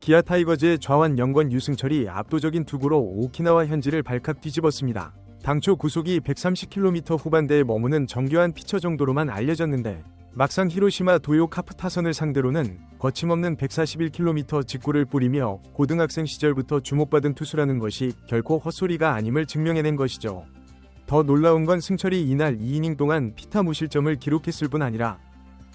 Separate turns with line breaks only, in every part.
기아 타이거즈의 좌완 영권 유승철이 압도적인 투구로 오키나와 현지를 발칵 뒤집었습니다. 당초 구속이 130km 후반대에 머무는 정교한 피처 정도로만 알려졌는데 막상 히로시마 도요 카프 타선을 상대로는 거침없는 141km 직구를 뿌리며 고등학생 시절부터 주목받은 투수라는 것이 결코 헛소리가 아님을 증명해낸 것이죠. 더 놀라운 건 승철이 이날 2이닝 동안 피타 무실점을 기록했을 뿐 아니라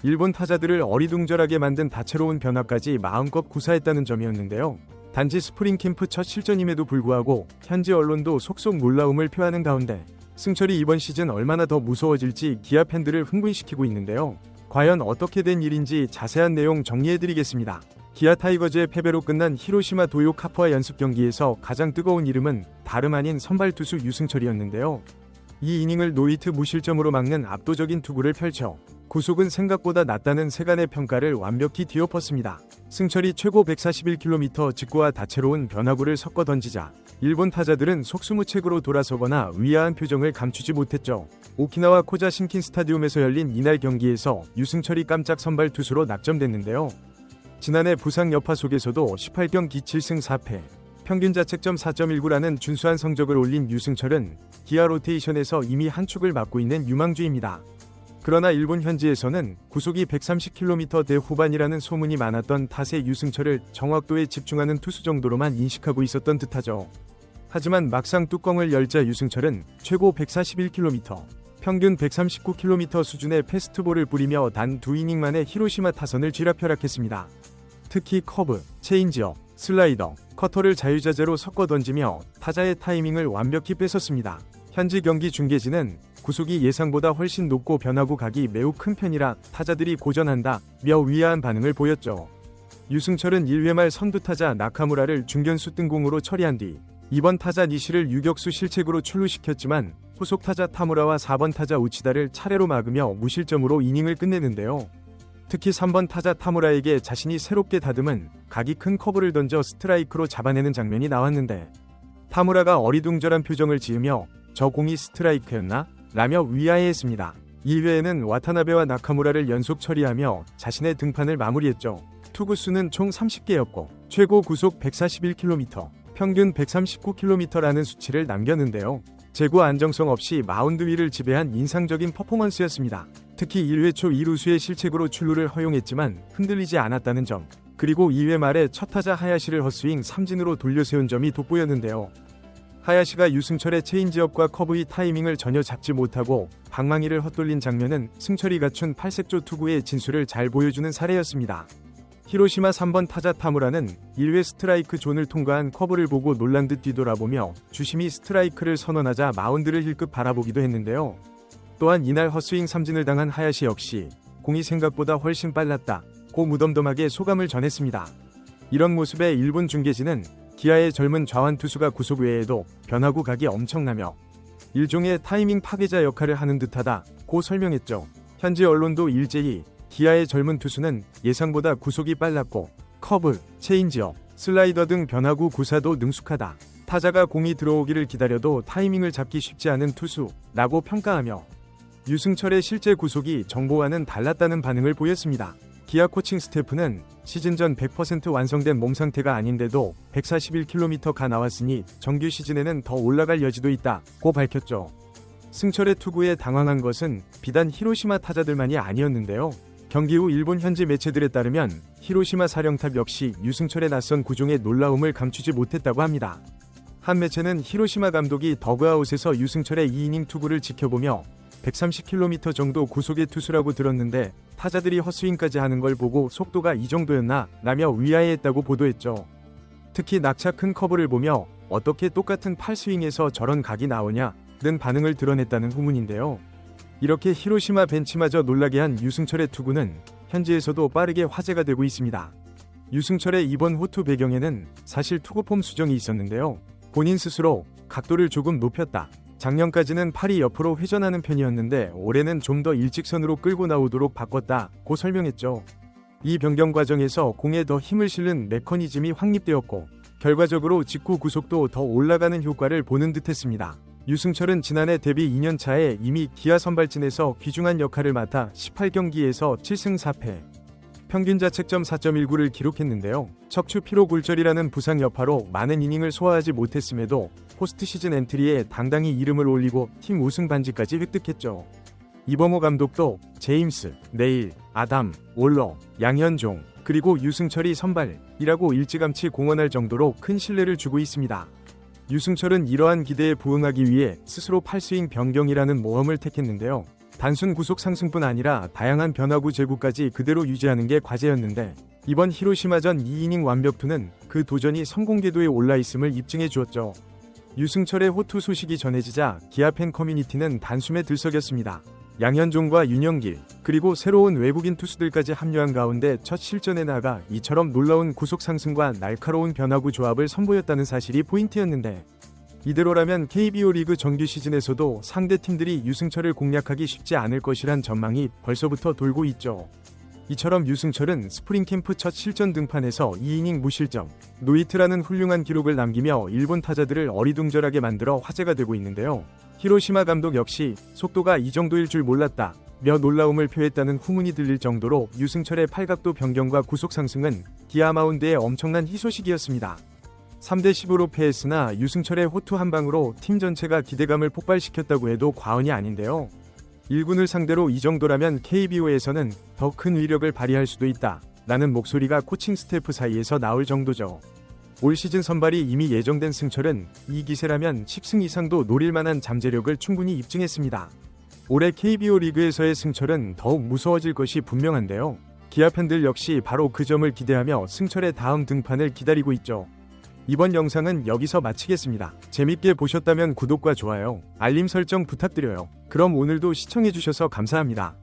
일본 타자들을 어리둥절하게 만든 다채로운 변화까지 마음껏 구사했다는 점이었는데요. 단지 스프링 캠프 첫 실전임에도 불구하고 현지 언론도 속속 놀라움을 표하는 가운데 승철이 이번 시즌 얼마나 더 무서워질지 기아 팬들을 흥분시키고 있는데요. 과연 어떻게 된 일인지 자세한 내용 정리해드리겠습니다. 기아 타이거즈의 패배로 끝난 히로시마 도요 카프와 연습 경기에서 가장 뜨거운 이름은 다름 아닌 선발 투수 유승철이었는데요. 이 이닝을 노히트 무실점으로 막는 압도적인 투구를 펼쳐 구속은 생각보다 낮다는 세간의 평가를 완벽히 뒤엎었습니다. 승철이 최고 141km 직구와 다채로운 변화구를 섞어 던지자 일본 타자들은 속수무책으로 돌아서거나 위아한 표정을 감추지 못했죠. 오키나와 코자 신킨 스타디움에서 열린 이날 경기에서 유승철이 깜짝 선발 투수로 낙점됐는데요. 지난해 부상 여파 속에서도 18경기 7승 4패, 평균 자책점 4.19라는 준수한 성적을 올린 유승철은 기아 로테이션에서 이미 한 축을 맡고 있는 유망주입니다. 그러나 일본 현지에서는 구속이 130km대 후반이라는 소문이 많았던 탓에 유승철을 정확도에 집중하는 투수 정도로만 인식하고 있었던 듯하죠. 하지만 막상 뚜껑을 열자 유승철은 최고 141km, 평균 139km 수준의 패스트볼을 뿌리며 단 2이닝 만에 히로시마 타선을 쥐락펴락했습니다. 특히 커브, 체인지업, 슬라이더, 커터를 자유자재로 섞어 던지며 타자의 타이밍을 완벽히 뺏었습니다. 현지 경기 중계진은 구속이 예상보다 훨씬 높고 변화구 각이 매우 큰 편이라 타자들이 고전한다 며 위아한 반응을 보였죠. 유승철은 1회 말 선두타자 나카무라를 중견수 뜬공으로 처리한 뒤 2번 타자 니시를 유격수 실책으로 출루시켰지만 후속 타자 타무라와 4번 타자 우치다를 차례로 막으며 무실점으로 이닝을 끝내는데요. 특히 3번 타자 타무라에게 자신이 새롭게 다듬은 각이 큰 커브를 던져 스트라이크로 잡아내는 장면이 나왔는데 타무라가 어리둥절한 표정을 지으며 저 공이 스트라이크였나? 라며 위아해했습니다. 2회에는 와타나베와 나카무라를 연속 처리하며 자신의 등판을 마무리했죠. 투구수는 총 30개였고 최고 구속 141km, 평균 139km라는 수치를 남겼는데요. 제구 안정성 없이 마운드 위를 지배한 인상적인 퍼포먼스였습니다. 특히 1회 초 2루수의 실책으로 출루를 허용했지만 흔들리지 않았다는 점, 그리고 2회 말에 첫 타자 하야시를 헛스윙 삼진으로 돌려세운 점이 돋보였는데요. 하야시가 유승철의 체인지업과 커브의 타이밍을 전혀 잡지 못하고 방망이를 헛돌린 장면은 승철이 갖춘 팔색조 투구의 진수를 잘 보여주는 사례였습니다. 히로시마 3번 타자 타무라는 1회 스트라이크 존을 통과한 커브를 보고 놀란 듯 뒤돌아보며 주심이 스트라이크를 선언하자 마운드를 힐끗 바라보기도 했는데요. 또한 이날 헛스윙 삼진을 당한 하야시 역시 공이 생각보다 훨씬 빨랐다고 무덤덤하게 소감을 전했습니다. 이런 모습에 일본 중계진은 기아의 젊은 좌완 투수가 구속 외에도 변화구 각이 엄청나며 일종의 타이밍 파괴자 역할을 하는 듯하다고 설명했죠. 현지 언론도 일제히 기아의 젊은 투수는 예상보다 구속이 빨랐고 커브, 체인지업, 슬라이더 등 변화구 구사도 능숙하다. 타자가 공이 들어오기를 기다려도 타이밍을 잡기 쉽지 않은 투수라고 평가하며 유승철의 실제 구속이 정보와는 달랐다는 반응을 보였습니다. 기아 코칭 스태프는 시즌 전 100% 완성된 몸 상태가 아닌데도 141km가 나왔으니 정규 시즌에는 더 올라갈 여지도 있다고 밝혔죠. 승철의 투구에 당황한 것은 비단 히로시마 타자들만이 아니었는데요. 경기 후 일본 현지 매체들에 따르면 히로시마 사령탑 역시 유승철의 낯선 구종에 놀라움을 감추지 못했다고 합니다. 한 매체는 히로시마 감독이 더그아웃에서 유승철의 2이닝 투구를 지켜보며 130km 정도 구속의 투수라고 들었는데 타자들이 헛스윙까지 하는 걸 보고 속도가 이 정도였나? 라며 위아해했다고 보도했죠. 특히 낙차 큰 커브를 보며 어떻게 똑같은 팔스윙에서 저런 각이 나오냐? 는 반응을 드러냈다는 후문인데요. 이렇게 히로시마 벤치마저 놀라게 한 유승철의 투구는 현지에서도 빠르게 화제가 되고 있습니다. 유승철의 이번 호투 배경에는 사실 투구폼 수정이 있었는데요. 본인 스스로 각도를 조금 높였다. 작년까지는 팔이 옆으로 회전하는 편이었는데 올해는 좀 더 일직선으로 끌고 나오도록 바꿨다고 설명했죠. 이 변경 과정에서 공에 더 힘을 실는 메커니즘이 확립되었고 결과적으로 직구 구속도 더 올라가는 효과를 보는 듯했습니다. 유승철은 지난해 데뷔 2년 차에 이미 기아 선발진에서 귀중한 역할을 맡아 18경기에서 7승 4패, 평균 자책점 4.19를 기록했는데요. 척추 피로 굴절이라는 부상 여파로 많은 이닝을 소화하지 못했음에도 포스트시즌 엔트리에 당당히 이름을 올리고 팀 우승 반지까지 획득했죠. 이범호 감독도 제임스, 네일, 아담, 올러, 양현종, 그리고 유승철이 선발이라고 일찌감치 공언할 정도로 큰 신뢰를 주고 있습니다. 유승철은 이러한 기대에 부응하기 위해 스스로 팔스윙 변경이라는 모험을 택했는데요. 단순 구속 상승뿐 아니라 다양한 변화구 제구까지 그대로 유지하는 게 과제였는데 이번 히로시마전 2이닝 완벽투는 그 도전이 성공 궤도에 올라 있음을 입증해 주었죠. 유승철의 호투 소식이 전해지자 기아 팬 커뮤니티는 단숨에 들썩였습니다. 양현종과 윤영길, 그리고 새로운 외국인 투수들까지 합류한 가운데 첫 실전에 나가 이처럼 놀라운 구속 상승과 날카로운 변화구 조합을 선보였다는 사실이 포인트였는데 이대로라면 KBO 리그 정규 시즌에서도 상대 팀들이 유승철을 공략하기 쉽지 않을 것이란 전망이 벌써부터 돌고 있죠. 이처럼 유승철은 스프링 캠프 첫 실전 등판에서 2이닝 무실점, 노히트라는 훌륭한 기록을 남기며 일본 타자들을 어리둥절하게 만들어 화제가 되고 있는데요. 히로시마 감독 역시 속도가 이 정도일 줄 몰랐다 며 놀라움을 표했다는 후문이 들릴 정도로 유승철의 팔각도 변경과 구속 상승은 기아 마운드의 엄청난 희소식이었습니다. 3대10으로 패했으나 유승철의 호투 한 방으로 팀 전체가 기대감을 폭발시켰다고 해도 과언이 아닌데요. 1군을 상대로 이 정도라면 KBO에서는 더 큰 위력을 발휘할 수도 있다 라는 목소리가 코칭 스태프 사이에서 나올 정도죠. 올 시즌 선발이 이미 예정된 승철은 이 기세라면 10승 이상도 노릴 만한 잠재력을 충분히 입증했습니다. 올해 KBO 리그에서의 승철은 더욱 무서워질 것이 분명한데요. 기아 팬들 역시 바로 그 점을 기대하며 승철의 다음 등판을 기다리고 있죠. 이번 영상은 여기서 마치겠습니다. 재밌게 보셨다면 구독과 좋아요, 알림 설정 부탁드려요. 그럼 오늘도 시청해주셔서 감사합니다.